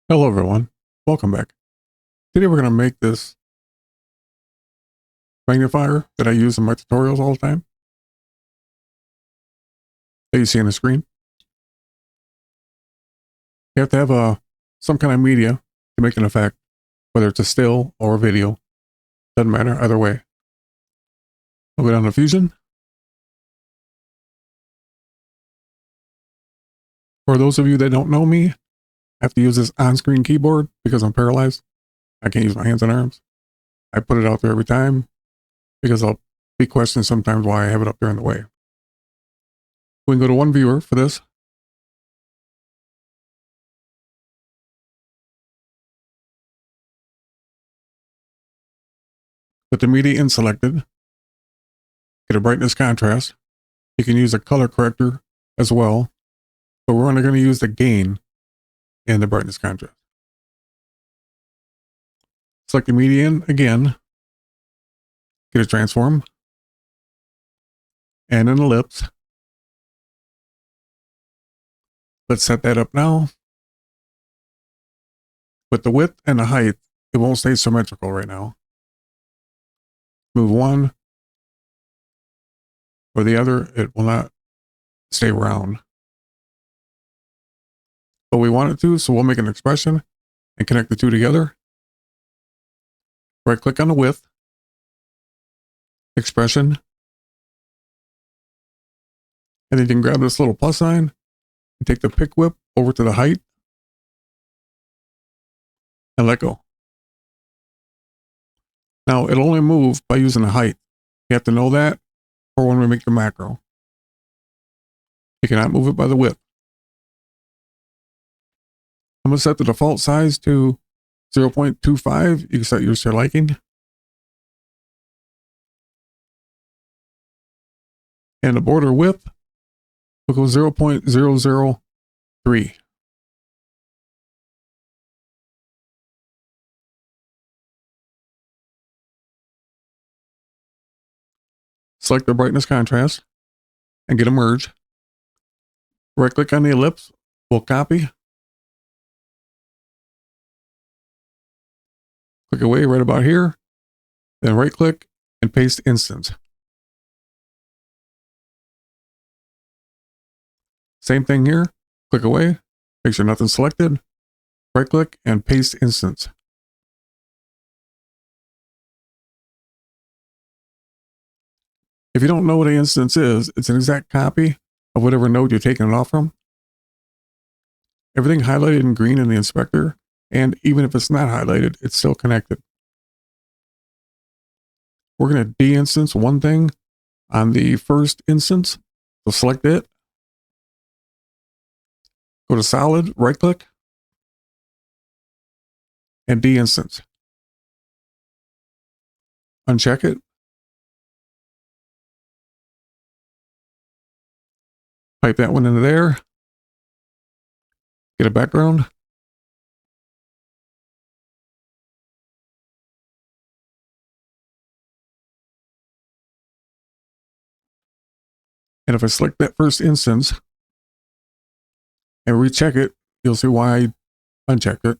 Hello everyone, welcome back. Today we're going to make this magnifier that I use in my tutorials all the time that you see on the screen. You have to have some kind of media to make an effect, whether it's a still or a video, doesn't matter either way. I'll go down to Fusion. For those of you that don't know me, I have to use this on-screen keyboard because I'm paralyzed. I can't use my hands and arms. I put it out there every time because I'll be questioned sometimes why I have it up there in the way. We can go to one viewer for this. Put the media in selected. Get a brightness contrast. You can use a color corrector as well, but we're only going to use the gain and the brightness contrast. Select the median again. Get a transform and an ellipse. Let's set that up now. With the width and the height, it won't stay symmetrical right now. Move one or the other, it will not stay round. But we want it to, so we'll make an expression and connect the two together. Right click on the width, expression, and then you can grab this little plus sign and take the pick whip over to the height and let go. Now it'll only move by using the height. You have to know that for when we make the macro. You cannot move it by the width. I'm going to set the default size to 0.25. You can set yours to your liking. And the border width will go 0.003. Select the brightness contrast and get a merge. Right click on the ellipse, we'll copy. Click away right about here, then right click and paste instance. Same thing here, click away, make sure nothing's selected, right click and paste instance. If you don't know what an instance is, it's an exact copy of whatever node you're taking it off from. Everything highlighted in green in the inspector, and even if it's not highlighted, it's still connected. We're going to de-instance one thing on the first instance. So select it. Go to solid, right click, and de-instance. Uncheck it. Pipe that one into there. Get a background. And if I select that first instance and recheck it, you'll see why I unchecked it.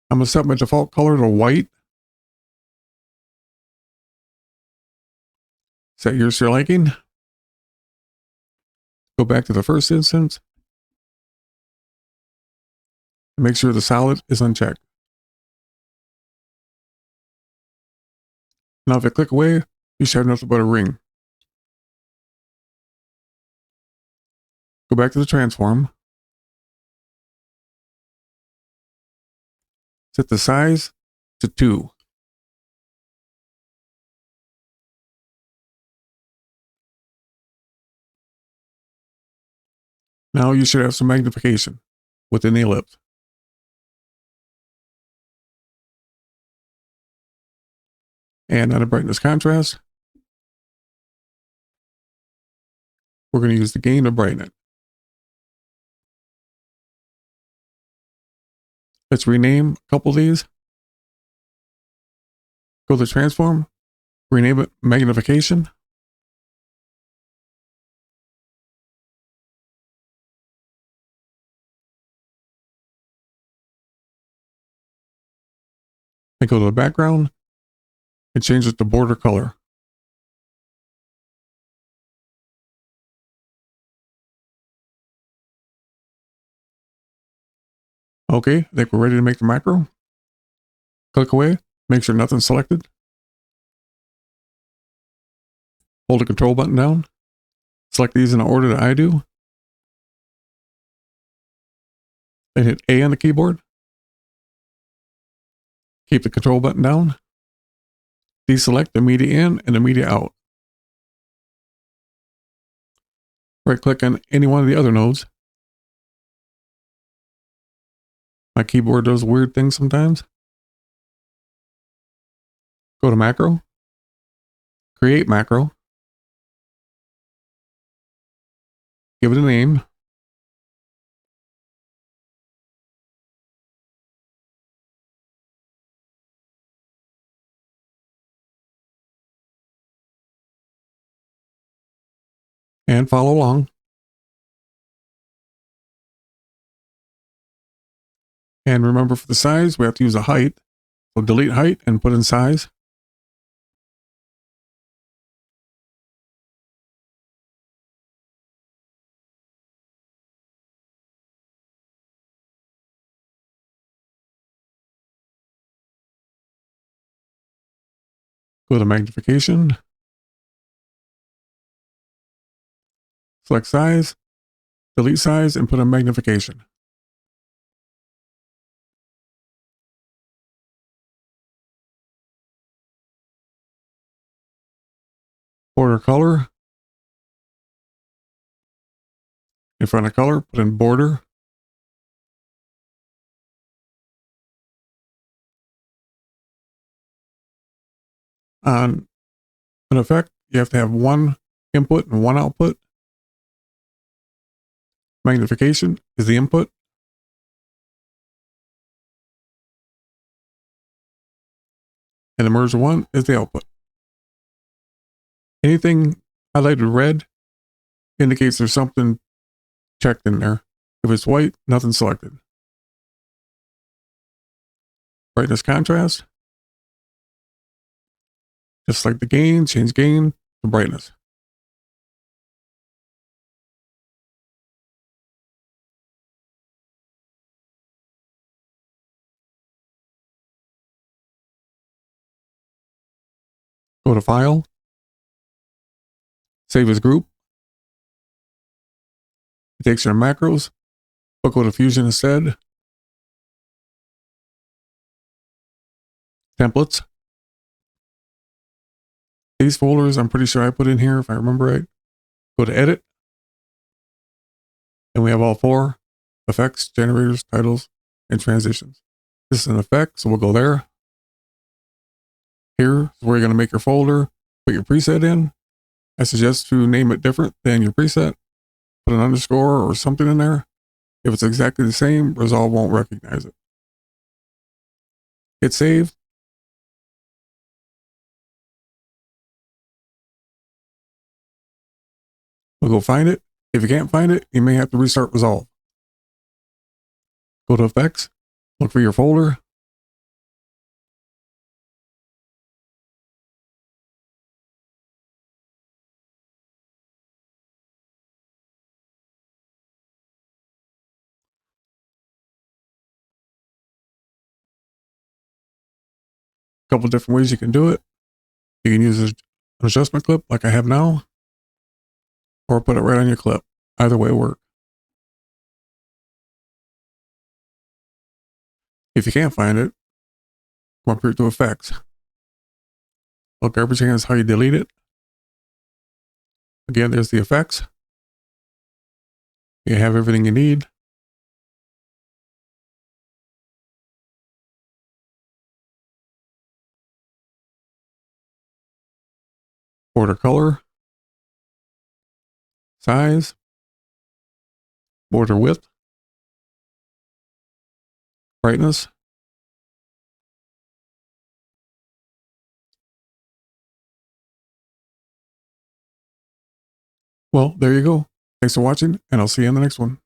I'm going to set my default color to white. Set yours to your liking. Go back to the first instance. And make sure the solid is unchecked. Now if I click away, you should have nothing but a ring. Go back to the transform. Set the size to 2. Now you should have some magnification within the ellipse. And on a brightness contrast, we're going to use the gain to brighten it. Let's rename a couple of these. Go to transform, rename it magnification. and go to the background and change it to border color. Okay, I think we're ready to make the macro. Click away, make sure nothing's selected. Hold the control button down. Select these in the order that I do. Then hit A on the keyboard. Keep the control button down. Deselect the media in and the media out. Right click on any one of the other nodes. My keyboard does weird things sometimes. Go to macro. Create macro. Give it a name. And follow along. And remember, for the size, we have to use a height. So delete height and put in size. Go to magnification. Select size, delete size, and put in magnification. Border color. In front of color, put in border. On an effect, you have to have one input and one output. Magnification is the input. And immersion 1 is the output. Anything highlighted red indicates there's something checked in there. If it's white, nothing selected. Brightness contrast. Just like the gain, change gain to brightness. Go to File. Save as group. It takes your macros, but go to Fusion instead. Templates. These folders, I'm pretty sure I put in here if I remember right. Go to Edit. And we have all 4 effects, generators, titles, and transitions. This is an effect, so we'll go there. Here is where you're going to make your folder, put your preset in. I suggest to name it different than your preset. Put an underscore or something in there. If it's exactly the same, Resolve won't recognize it. Hit save. We'll go find it. If you can't find it, you may have to restart Resolve. Go to Effects, look for your folder. A couple different ways you can do it. You can use an adjustment clip like I have now, or put it right on your clip. Either way will work. If you can't find it, come up here to Effects. Look, everything is how you delete it. Again, there's the effects. You have everything you need. Border color, size, border width, brightness. Well, there you go. Thanks for watching, and I'll see you in the next one.